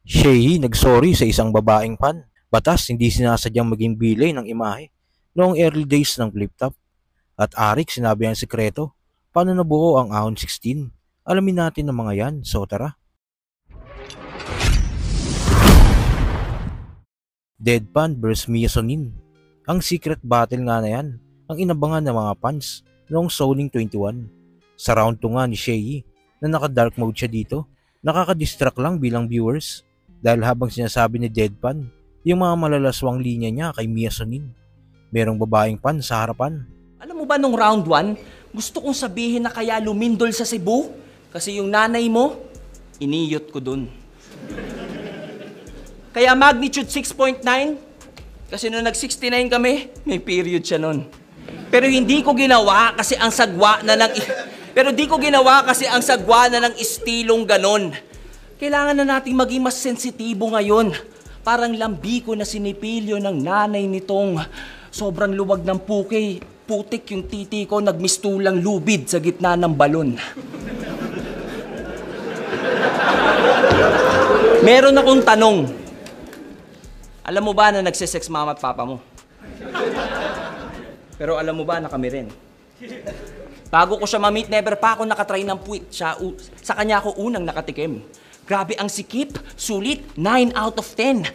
Shehi nagsorry sa isang babaeng fan. Batas hindi sinasadyang maging bilay ng imahe noong early days ng flip top. At Arik sinabi ang sekreto. Paano nabuo ang Ahon 16? Alamin natin ang mga yan, so tara. Deadpan vs Mia Sonin. Ang secret battle nga na yan ang inabangan ng mga fans noong Soning 21. Sa round 2 nga ni Shehi na naka-dark mode siya dito, nakaka-distract lang bilang viewers dahil habang sinasabi ni Deadpan yung mga malalaswang linya niya kay Mia Sonin, merong babaeng fan sa harapan. Alam mo ba nung round 1, gusto kong sabihin na kaya lumindol sa Cebu? Kasi yung nanay mo, iniyot ko dun. Kaya magnitude 6.9, kasi nung nag-69 kami, may period siya nun. Pero hindi ko ginawa kasi ang sagwa na ng istilong ganon. Kailangan na nating maging mas sensitibo ngayon. Parang lambi ko na sinipilyo ng nanay nitong sobrang luwag ng putik yung titi ko, nagmistulang lubid sa gitna ng balon. Meron akong tanong. Alam mo ba na nagsisex mama at papa mo? Pero alam mo ba na kami rin? Bago ko siya ma-meet, never pa ako nakatry ng puwit. Sa kanya ako unang nakatikim. Grabe ang sikip, sulit, 9 out of 10.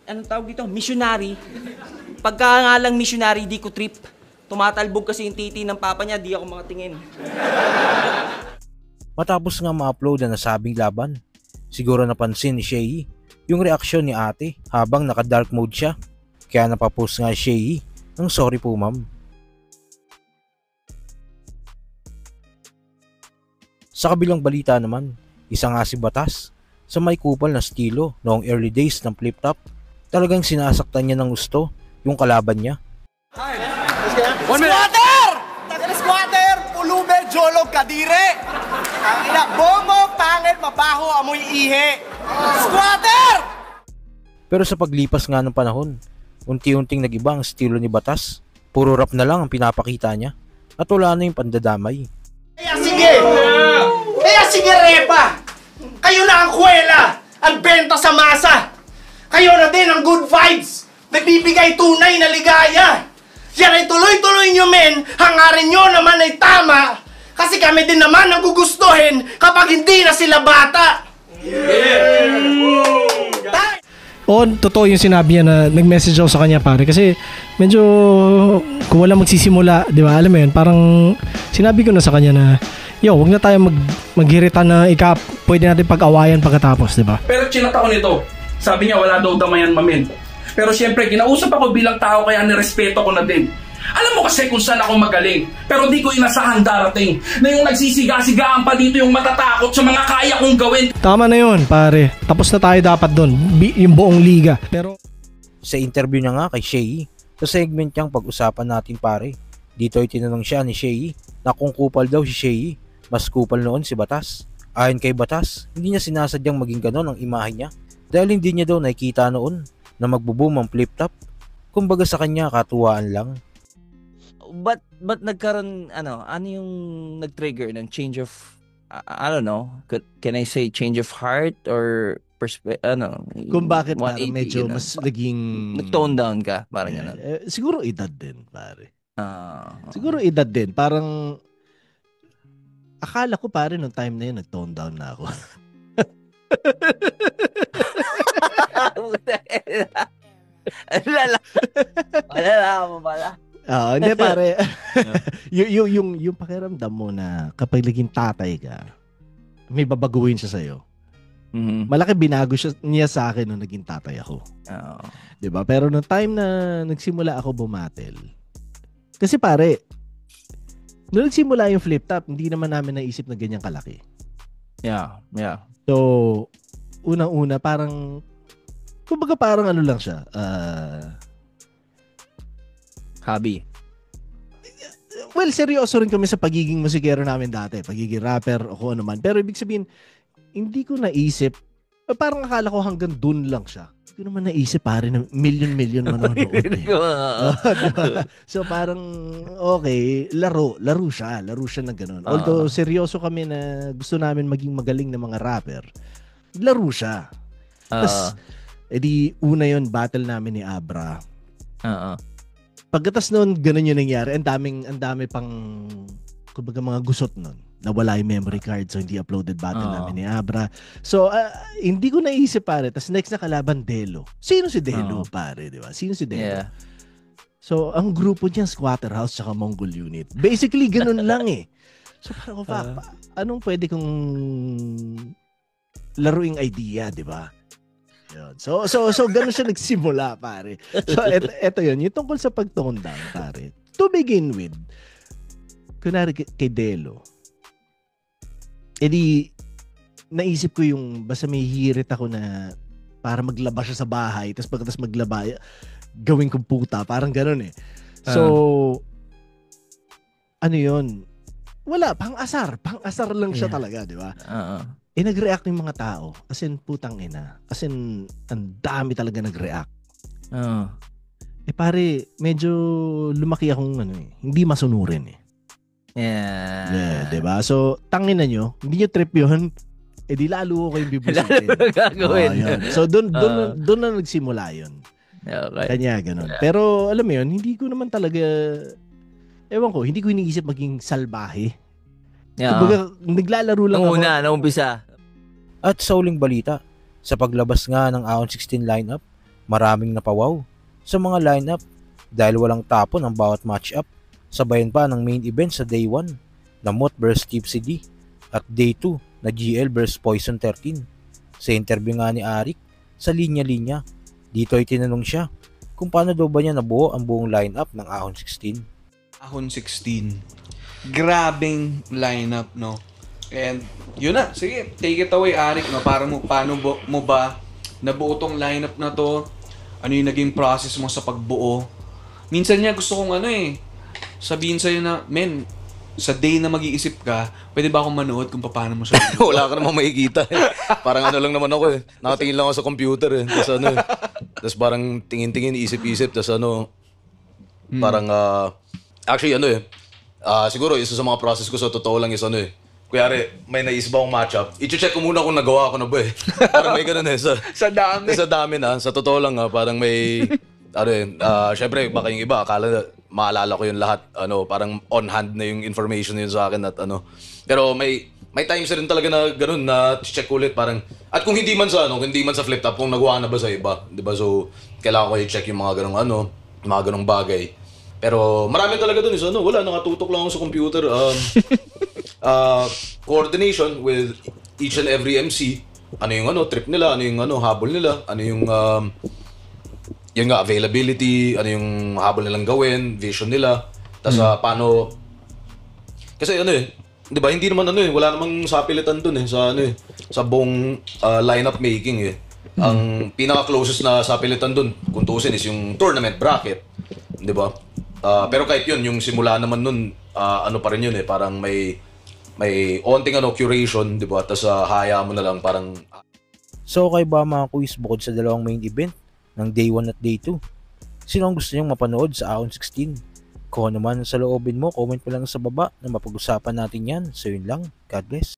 Anong tawag dito? Missionary. Pagka nga lang missionary, di ko trip. Tumatalbog kasi yung titi ng papa niya, di ako makatingin. Matapos nga ma-upload na nasabing laban, siguro napansin ni Shehi yung reaksyon ni ate habang naka-dark mode siya. Kaya napapost nga Shehi ng sorry po ma'am. Sa kabilang balita naman, isa nga si Batas sa may kupal na estilo noong early days ng flip top. Talagang sinasaktan niya ng gusto yung kalaban niya. Squatter! Squatter! Pulube, jolog, kadire! Ang ina, bomo, pangit, mabaho, amoy ihi! Squatter! Pero sa paglipas nga ng panahon, unti-unting nag-iba ang estilo ni Batas. Puro rap na lang ang pinapakita niya at wala na yung pandadamay. Kaya sige repa! Kayo na ang kuwela! Ang benta sa masa! Kayo na din ang good vibes! Nagbibigay tunay na ligaya! Yan ay tuloy-tuloy nyo men! Hangarin nyo naman ay tama! Kasi kami din naman ang gugustuhin kapag hindi na sila bata! Oo, totoo yung sinabi niya na nag-message ako sa kanya pare kasi medyo kung wala magsisimula, di ba, alam mo yun, parang sinabi ko na sa kanya na yo, wag na tayo maghirita na pwede natin pag-awayan pagkatapos, di ba? Pero chinata ko nito, sabi niya wala daw damayan mamen. Pero siyempre, kinausap ako bilang tao kaya nirespeto ko na din. Alam mo kasi kung saan ako magaling, pero di ko inasahang darating na yung nagsisiga-sigaan pa dito yung matatakot sa mga kaya kong gawin. Tama na yun, pare. Tapos na tayo dapat doon, yung buong liga. Pero sa interview niya nga kay Shehi, sa segment niyang pag-usapan natin pare, dito ay tinanong siya ni Shehi na kung kupal daw si Shehi, mas kupal noon si Batas. Ayon kay Batas, hindi niya sinasadyang maging ganon ang imahe niya dahil hindi niya daw nakikita noon na magbo-boom ang flip top. Kumbaga sa kanya katuwaan lang. But nagkaroon, ano yung nag-trigger ng change of, I don't know, can I say change of heart or kung bakit parang 180, medyo mas naging nag-tone down ka, parang gano'n. Siguro edad din, pare. Siguro edad din. Parang akala ko pare nung time na yun nag-tone down na ako. Wala mo pala. Hindi pare. yung pakiramdam mo na kapag naging tatay ka, may babaguhin siya sa'yo. Mm-hmm. Malaki binago niya sa akin nung naging tatay ako. Diba? Pero nung time na nagsimula ako bumatel, kasi pare, nung nagsimula yung flip top, hindi naman namin naisip na ganyan kalaki. Yeah. So, unang-una, parang, kumbaga parang ano lang siya, hobby. Well, seryoso rin kami sa pagiging musikero namin dati, pagiging rapper o kung ano man. Pero ibig sabihin, hindi ko naisip, parang akala ko hanggang dun lang siya. Hindi ko naman naisip pare na million manonood. So parang, okay, laro siya na gano'n. Although seryoso kami na gusto namin maging magaling na mga rapper. Laro siya. Oo. Tapos, edi una yon battle namin ni Abra. Oo. Pagkatas noon, ganun yung nangyari. Ang dami pang, kumbaga mga gusot noon. Nawala yung memory card, so hindi uploaded battle Oo. namin ni Abra. So, hindi ko naisip, pare. Tapos next na kalaban, Delo. Sino si Delo, Oo. pare? Di ba? Sino si Delo? Yeah. So, ang grupo niya, Squatter House tsaka Mongol Unit. Basically, ganun lang eh. So, parang, anong pwede kong laruing idea, di ba? Yun. So ganun siya nagsimula, pare. So, eto yun. Yung tungkol sa pag-tone down, pare. To begin with, kunwari kay Delo, edi, naisip ko yung, basta may hirit ako na para maglaba siya sa bahay, tapos pagkatapos maglaba, gawin kong puta. Parang ganun eh. So, ano yun? Wala, pang-asar lang siya talaga, di ba? Oo. Nag-react yung mga tao. As in, putang ina. As in, ang dami talaga nag-react. Oo. Pare, medyo lumaki akong hindi masunurin eh. Yeah. Diba? So, tangin na nyo, hindi nyo trip yun, di lalo ko kayong bibusitin. Lalo gagawin. Yun. So, doon na nagsimula yun. Okay. Kanya, ganun. Pero, alam mo yun, hindi ko naman talaga, ewan ko, hindi ko iniisip maging salbahe. Yeah. Kumbaga, naglalaro lang Nung ako. una, nung umpisa. At sa uling balita, sa paglabas nga ng Ahon 16 lineup, maraming napawaw sa mga lineup dahil walang tapon ang bawat matchup. Sabayan pa ng main event sa Day 1 na Mot vs Tipsy D at Day 2 na GL vs Poison 13. Sa interview nga ni Arik sa linya-linya, dito ay tinanong siya kung paano daw ba niya nabuo ang buong lineup ng Ahon 16. Ahon 16. Grabing lineup, no? And yun na, sige, take it away, Arik, no? Paano mo ba nabuo tong lineup na to? Ano yung naging process mo sa pagbuo? Minsan niya gusto kong sabihin sa'yo na, men, sa day na mag-iisip ka, pwede ba akong manood kung paano mo siya binuo? Wala ka namang makikita eh. Parang lang naman ako eh. Nakatingin lang ako sa computer eh. Tapos parang tingin-tingin, isip-isip. Tapos parang actually siguro isa sa mga process ko sa totoo lang is kuyari may naisip akong matchup, i-check ko muna kung nagawa ko na ba eh. Parang may ganun eh. Sa dami. Sa dami na. Sa totoo lang parang may, syempre baka yung iba, akala maalala ko yung lahat, parang on hand na yung information yun sa akin at Pero may times rin talaga na ganun na check ulit parang, at kung hindi man sa flip top, kung nagawa na ba sa iba, di ba? So, kailangan ko i-check yung mga ganung mga ganung bagay. Pero marami talaga dun is wala, nakatutok lang ako sa computer. Coordination with each and every MC. Ano yung trip nila, ano yung habol nila, ano yung yun nga, availability, ano yung habol nilang gawin, vision nila. Tapos paano, kasi di ba, hindi naman wala namang sapilitan dun sa buong lineup making eh. Ang pinaka-closest na sapilitan dun, kung tuusin, is yung tournament bracket. Di ba? Pero kahit yun, yung simula naman nun, pa rin yun parang may onting curation, di ba? Tapos haya mo na lang parang... So okay ba mga quiz bukod sa dalawang main event ng Day 1 at Day 2? Sino ang gusto niyong mapanood sa Ahon 16? Kung ano man sa loobin mo, comment mo lang sa baba na mapag-usapan natin yan. So yun lang, God bless.